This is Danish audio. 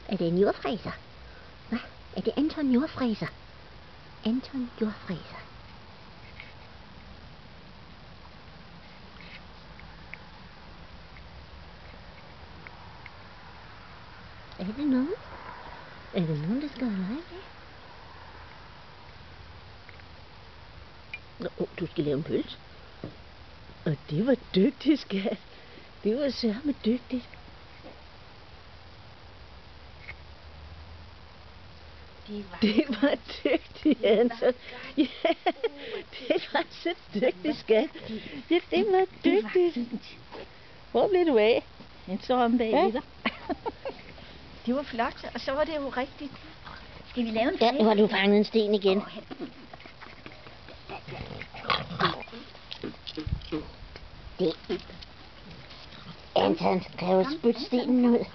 Er det en jordfræser? Hvad? Er det Anton Jordfræser? Anton Jordfræser. Er det nogen? Er det nogen, der skal have lege med? Nå, du skal lave en pølse. Og det var dygtigt, skat. Det var sørme dygtigt. Det var dygtigt, Anton. Ja, det var så dygtigt, skat. Ja, det var dygtigt. Hvor blev du af? Så om bagved dig. Det var flot, og så var det jo rigtigt. Skal vi lave en Der var du fanget en sten igen. Det. Anton, kan jo spytte stenen ud.